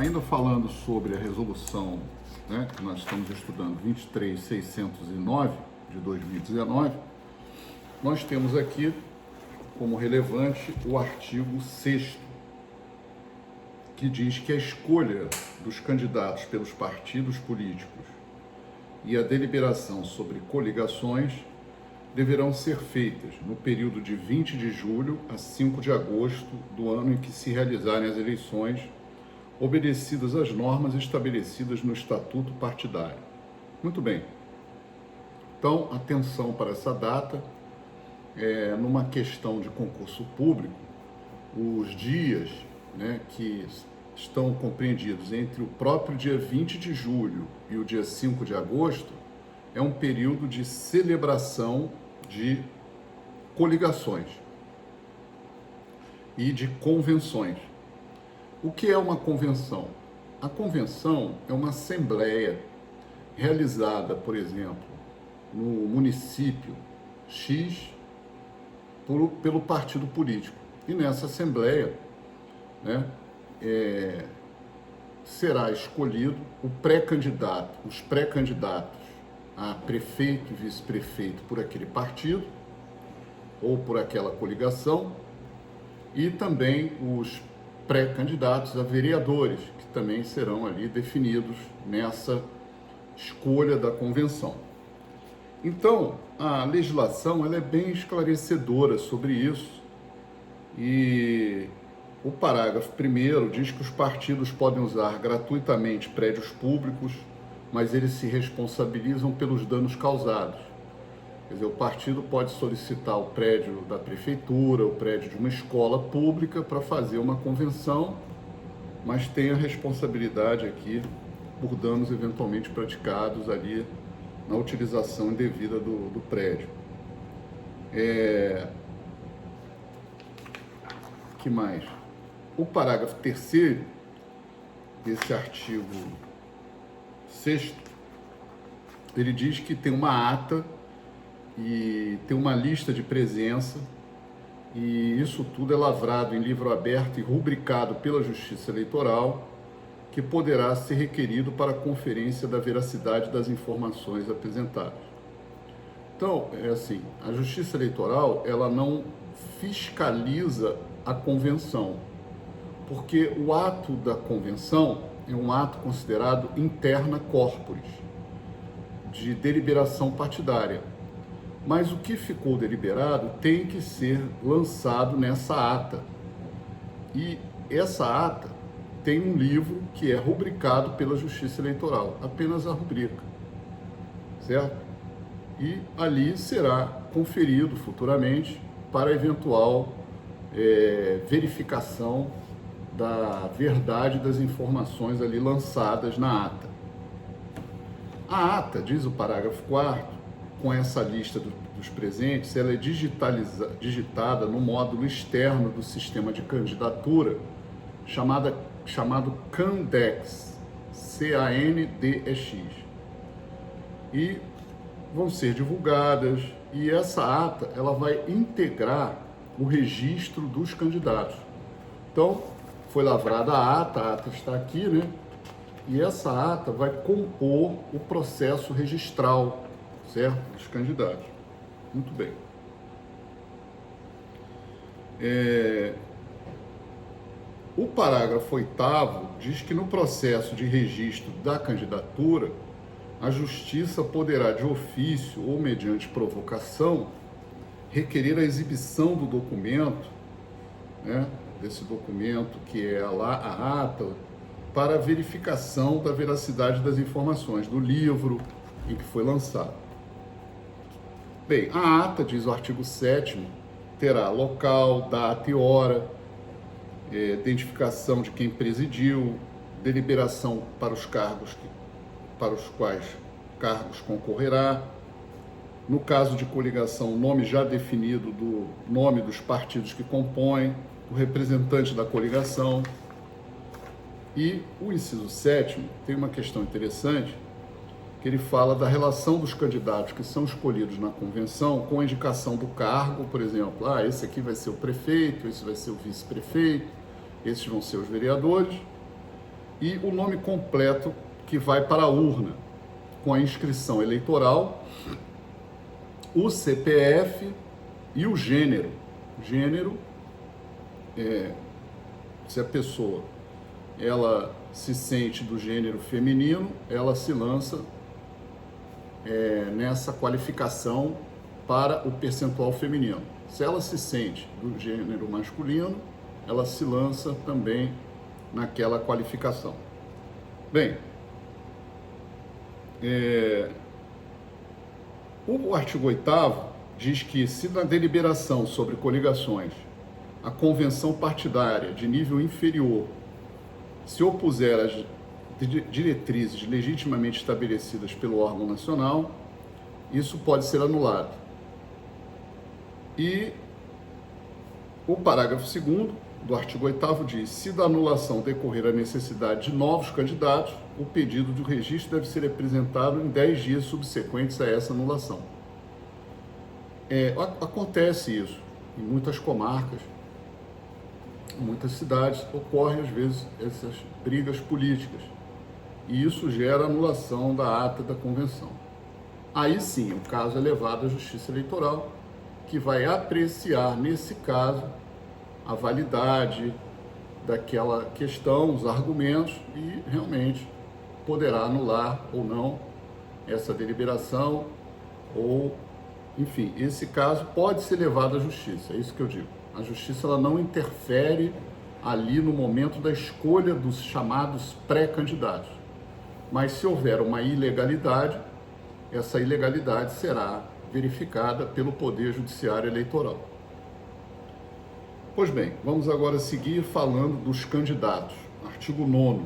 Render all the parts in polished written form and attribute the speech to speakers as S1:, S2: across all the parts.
S1: ainda falando sobre a resolução, né, que nós estamos estudando, 23.609 de 2019, nós temos aqui como relevante o artigo 6º, que diz que a escolha dos candidatos pelos partidos políticos e a deliberação sobre coligações deverão ser feitas no período de 20 de julho a 5 de agosto do ano em que se realizarem as eleições, obedecidas às normas estabelecidas no Estatuto Partidário. Muito bem. Então, atenção para essa data. Numa questão de concurso público, os dias, né, que estão compreendidos entre o próprio dia 20 de julho e o dia 5 de agosto é um período de celebração de coligações e de convenções. O que é uma convenção? A convenção é uma assembleia realizada, por exemplo, no município X pelo partido político. E nessa assembleia, né, será escolhido os pré-candidatos a prefeito e vice-prefeito por aquele partido ou por aquela coligação, e também os pré-candidatos a vereadores, que também serão ali definidos nessa escolha da convenção. Então, a legislação ela é bem esclarecedora sobre isso, e o parágrafo 1º diz que os partidos podem usar gratuitamente prédios públicos, mas eles se responsabilizam pelos danos causados. Quer dizer, o partido pode solicitar o prédio da prefeitura, o prédio de uma escola pública para fazer uma convenção, mas tem a responsabilidade aqui por danos eventualmente praticados ali na utilização indevida do prédio. Que mais? O parágrafo 3º desse artigo 6º, ele diz que tem uma ata e tem uma lista de presença, e isso tudo é lavrado em livro aberto e rubricado pela Justiça Eleitoral, que poderá ser requerido para a conferência da veracidade das informações apresentadas. Então, a Justiça Eleitoral, ela não fiscaliza a convenção, porque o ato da convenção é um ato considerado interna corporis, de deliberação partidária. Mas o que ficou deliberado tem que ser lançado nessa ata. E essa ata tem um livro que é rubricado pela Justiça Eleitoral, apenas a rubrica, certo? E ali será conferido futuramente para eventual verificação da verdade das informações ali lançadas na ata. A ata, diz o parágrafo 4º, com essa lista dos presentes, ela é digitada no módulo externo do sistema de candidatura, chamado CANDEX, C-A-N-D-E-X. E vão ser divulgadas, e essa ata ela vai integrar o registro dos candidatos. Então, foi lavrada a ata está aqui, né? E essa ata vai compor o processo registral, certo? Dos candidatos. Muito bem. O parágrafo 8º diz que no processo de registro da candidatura, a Justiça poderá, de ofício ou mediante provocação, requerer a exibição do documento, né, desse documento que é a ata, para a verificação da veracidade das informações do livro em que foi lançado. Bem, a ata, diz o artigo 7º, terá local, data e hora, identificação de quem presidiu, deliberação para os cargos para os quais cargos concorrerá. No caso de coligação, o nome já definido do nome dos partidos que compõem, o representante da coligação. E o inciso 7º tem uma questão interessante, que ele fala da relação dos candidatos que são escolhidos na convenção com a indicação do cargo, por exemplo, esse aqui vai ser o prefeito, esse vai ser o vice-prefeito, esses vão ser os vereadores. e o nome completo que vai para a urna, com a inscrição eleitoral, o CPF e o gênero. Gênero se a pessoa ela se sente do gênero feminino, ela se lança nessa qualificação para o percentual feminino. Se ela se sente do gênero masculino, ela se lança também naquela qualificação. Bem, o artigo 8º diz que, se na deliberação sobre coligações a convenção partidária de nível inferior se opuser às diretrizes legitimamente estabelecidas pelo órgão nacional, isso pode ser anulado. E o parágrafo 2º do artigo 8º diz: se da anulação decorrer a necessidade de novos candidatos, o pedido de registro deve ser apresentado em 10 dias subsequentes a essa anulação. Acontece isso em muitas comarcas, em muitas cidades, ocorrem às vezes essas brigas políticas, e isso gera anulação da ata da convenção. Aí sim, o caso é levado à Justiça Eleitoral, que vai apreciar, nesse caso, a validade daquela questão, os argumentos, e realmente poderá anular ou não essa deliberação, ou, enfim, esse caso pode ser levado à Justiça, é isso que eu digo. A Justiça ela não interfere ali no momento da escolha dos chamados pré-candidatos, mas se houver uma ilegalidade, essa ilegalidade será verificada pelo Poder Judiciário Eleitoral. Pois bem, vamos agora seguir falando dos candidatos. Artigo 9º.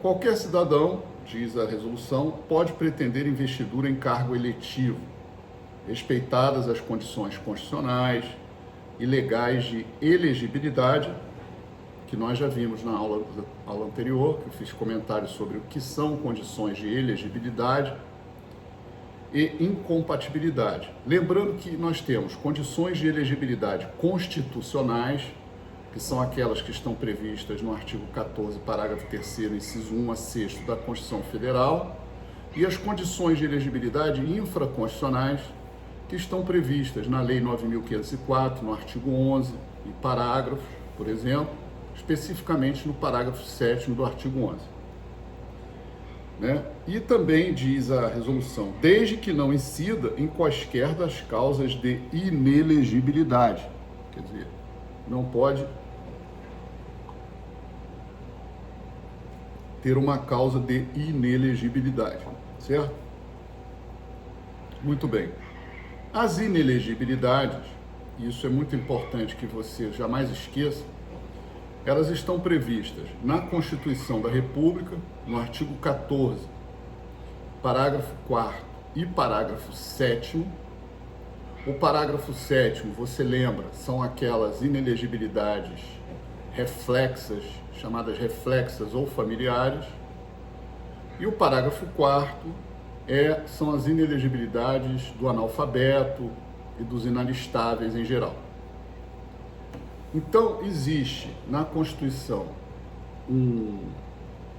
S1: Qualquer cidadão, diz a resolução, pode pretender investidura em cargo eletivo, respeitadas as condições constitucionais e legais de elegibilidade, que nós já vimos na aula anterior, que eu fiz comentários sobre o que são condições de elegibilidade e incompatibilidade. Lembrando que nós temos condições de elegibilidade constitucionais, que são aquelas que estão previstas no artigo 14, parágrafo 3º, inciso 1 a 6º da Constituição Federal, e as condições de elegibilidade infraconstitucionais, que estão previstas na Lei 9.504, no artigo 11 e parágrafos, por exemplo, especificamente no parágrafo 7º do artigo 11. E também diz a resolução, desde que não incida em quaisquer das causas de inelegibilidade. Quer dizer, não pode ter uma causa de inelegibilidade, certo? Muito bem. As inelegibilidades, e isso é muito importante que você jamais esqueça, elas estão previstas na Constituição da República, no artigo 14, parágrafo 4º e parágrafo 7º. O parágrafo 7º, você lembra, são aquelas inelegibilidades reflexas, chamadas reflexas ou familiares. E o parágrafo 4º são as inelegibilidades do analfabeto e dos inalistáveis em geral. Então, existe na Constituição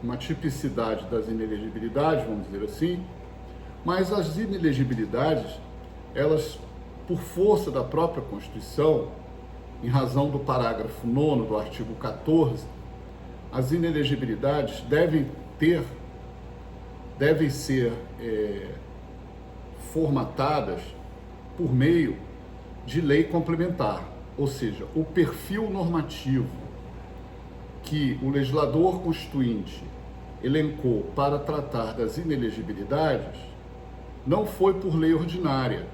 S1: uma tipicidade das inelegibilidades, vamos dizer assim, mas as inelegibilidades, elas, por força da própria Constituição, em razão do parágrafo 9º do artigo 14, as inelegibilidades devem ser formatadas por meio de lei complementar. Ou seja, o perfil normativo que o legislador constituinte elencou para tratar das inelegibilidades não foi por lei ordinária.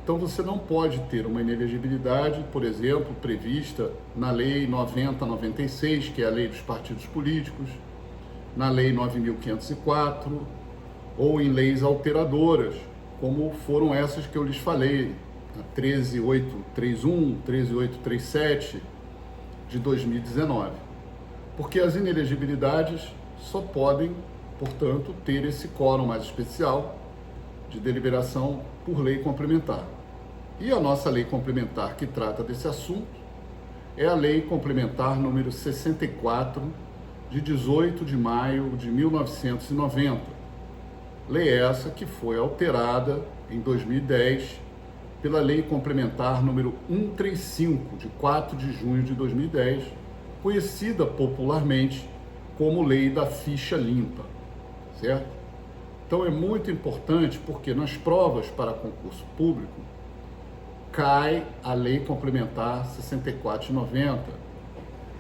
S1: Então você não pode ter uma inelegibilidade, por exemplo, prevista na Lei 90/96, que é a Lei dos Partidos Políticos, na Lei 9.504, ou em leis alteradoras, como foram essas que eu lhes falei, a 13.831, 13.837 de 2019. Porque as inelegibilidades só podem, portanto, ter esse quórum mais especial de deliberação por lei complementar. E a nossa lei complementar que trata desse assunto é a Lei Complementar número 64 de 18 de maio de 1990. Lei essa que foi alterada em 2010 pela Lei Complementar número 135, de 4 de junho de 2010, conhecida popularmente como Lei da Ficha Limpa, certo? Então é muito importante porque nas provas para concurso público cai a Lei Complementar 64 de 90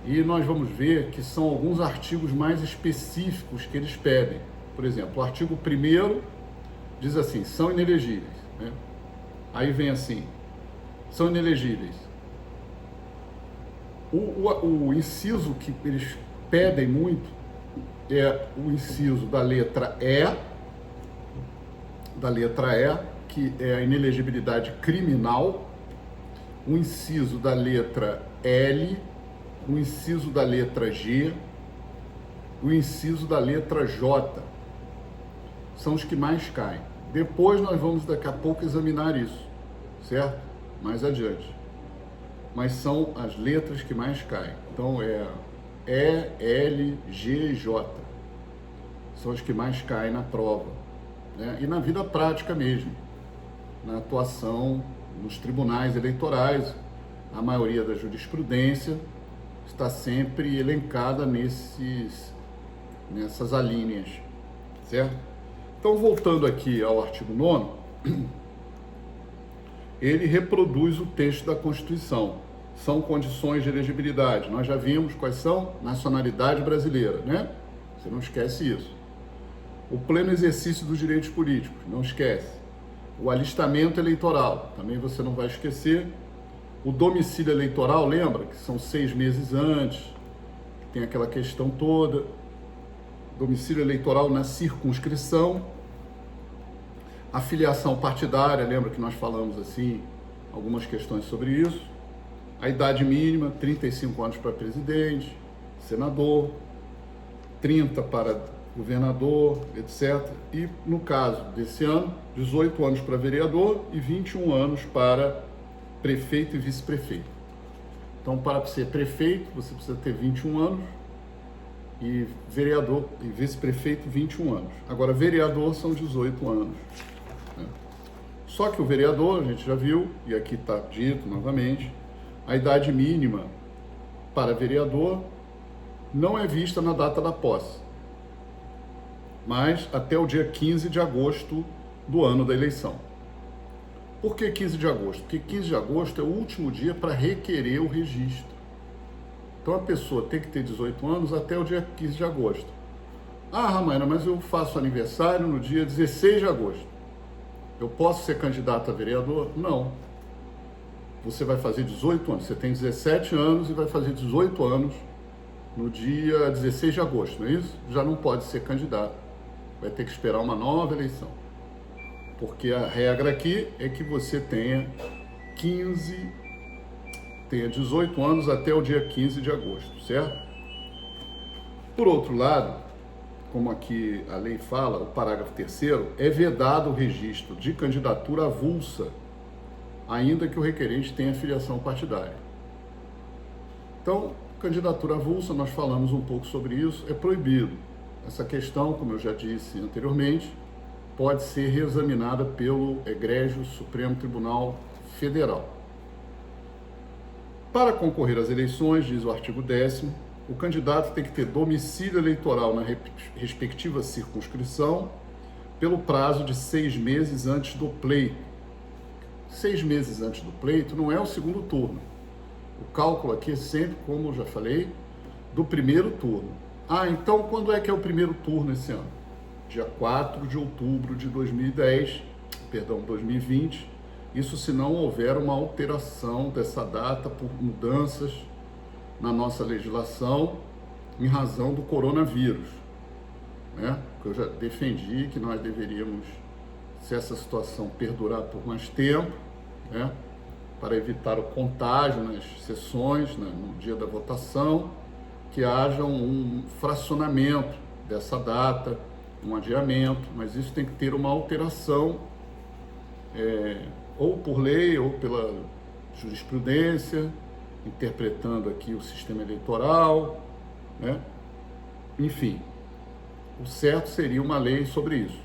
S1: e nós vamos ver que são alguns artigos mais específicos que eles pedem. Por exemplo, o artigo 1º diz assim, são inelegíveis, né? Aí vem assim, são inelegíveis. O inciso que eles pedem muito é o inciso da letra E, que é a inelegibilidade criminal, o inciso da letra L, o inciso da letra G, o inciso da letra J. São os que mais caem. Depois nós vamos daqui a pouco examinar isso, certo? Mais adiante. Mas são as letras que mais caem. Então é E, L, G e J. São as que mais caem na prova, né? E na vida prática mesmo, na atuação nos tribunais eleitorais, a maioria da jurisprudência está sempre elencada nessas alíneas, certo? Então, voltando aqui ao artigo 9º, ele reproduz o texto da Constituição. São condições de elegibilidade. Nós já vimos quais são. Nacionalidade brasileira, né? Você não esquece isso. O pleno exercício dos direitos políticos, não esquece. O alistamento eleitoral, também você não vai esquecer. O domicílio eleitoral, lembra? Que são 6 meses antes, tem aquela questão toda. Domicílio eleitoral na circunscrição. A filiação partidária, lembra que nós falamos assim, algumas questões sobre isso. A idade mínima, 35 anos para presidente, senador, 30 para governador, etc. E no caso desse ano, 18 anos para vereador e 21 anos para prefeito e vice-prefeito. Então, para ser prefeito, você precisa ter 21 anos, e vereador e vice-prefeito 21 anos. Agora, vereador são 18 anos. Né? Só que o vereador, a gente já viu, e aqui está dito novamente, a idade mínima para vereador não é vista na data da posse, mas até o dia 15 de agosto do ano da eleição. Por que 15 de agosto? Porque 15 de agosto é o último dia para requerer o registro. Então a pessoa tem que ter 18 anos até o dia 15 de agosto. Ah, Ramayana, mas eu faço aniversário no dia 16 de agosto. Eu posso ser candidato a vereador? Não. Você vai fazer 18 anos. Você tem 17 anos e vai fazer 18 anos no dia 16 de agosto, não é isso? Já não pode ser candidato. Vai ter que esperar uma nova eleição. Porque a regra aqui é que você tenha 18 anos até o dia 15 de agosto, certo? Por outro lado, como aqui a lei fala, o parágrafo 3º, é vedado o registro de candidatura avulsa, ainda que o requerente tenha filiação partidária. Então, candidatura avulsa, nós falamos um pouco sobre isso, é proibido. Essa questão, como eu já disse anteriormente, pode ser reexaminada pelo Egrégio Supremo Tribunal Federal. Para concorrer às eleições, diz o artigo 10º, o candidato tem que ter domicílio eleitoral na respectiva circunscrição pelo prazo de 6 meses antes do pleito. 6 meses antes do pleito não é o segundo turno. O cálculo aqui é sempre, como eu já falei, do primeiro turno. Ah, então quando é que é o primeiro turno esse ano? Dia 4 de outubro de 2020. Isso se não houver uma alteração dessa data por mudanças na nossa legislação em razão do coronavírus, né? Eu já defendi que nós deveríamos, se essa situação perdurar por mais tempo, né, para evitar o contágio nas sessões, né, no dia da votação, que haja um fracionamento dessa data, um adiamento, mas isso tem que ter uma alteração, ou por lei ou pela jurisprudência, interpretando aqui o sistema eleitoral, né? enfim, o certo seria uma lei sobre isso,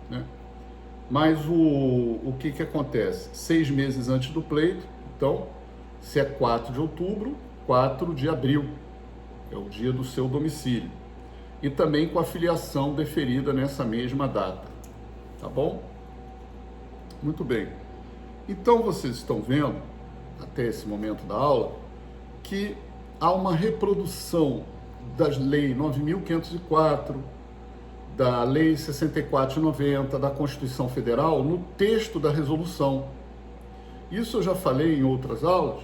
S1: né? Mas o que acontece? 6 meses antes do pleito, então, se é 4 de outubro, 4 de abril, é o dia do seu domicílio. E também com a filiação deferida nessa mesma data, tá bom? Muito bem. Então, vocês estão vendo, até esse momento da aula, que há uma reprodução das leis 9.504, da Lei 64/90, da Constituição Federal, no texto da resolução. Isso eu já falei em outras aulas,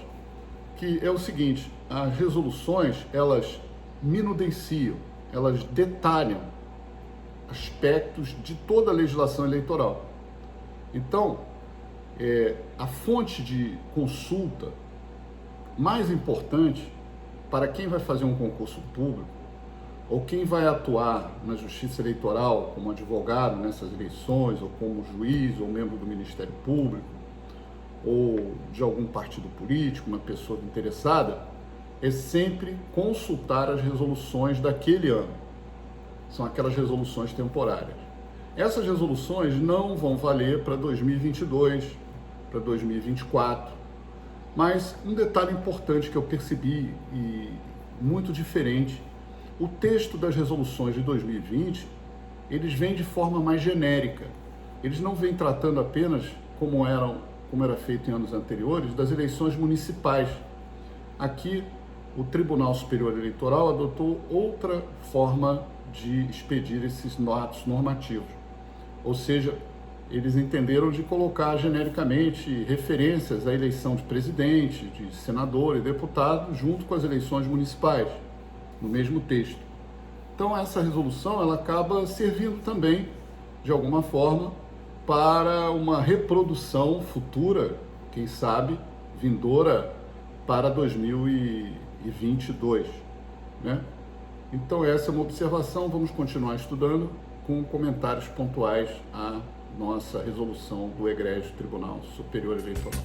S1: que é o seguinte: as resoluções, elas minudenciam, elas detalham aspectos de toda a legislação eleitoral. Então, a fonte de consulta mais importante para quem vai fazer um concurso público ou quem vai atuar na Justiça Eleitoral como advogado nessas eleições, ou como juiz ou membro do Ministério Público, ou de algum partido político, uma pessoa interessada, é sempre consultar as resoluções daquele ano. São aquelas resoluções temporárias. Essas resoluções não vão valer para 2022, para 2024, mas um detalhe importante que eu percebi e muito diferente: o texto das resoluções de 2020, eles vêm de forma mais genérica. Eles não vêm tratando apenas, como era feito em anos anteriores, das eleições municipais. Aqui, o Tribunal Superior Eleitoral adotou outra forma de expedir esses atos normativos. Ou seja, eles entenderam de colocar genericamente referências à eleição de presidente, de senador e deputado, junto com as eleições municipais, no mesmo texto. Então, essa resolução, ela acaba servindo também, de alguma forma, para uma reprodução futura, quem sabe, vindoura para 2022, né? Então, essa é uma observação. Vamos continuar estudando com comentários pontuais à nossa resolução do Egrégio Tribunal Superior Eleitoral.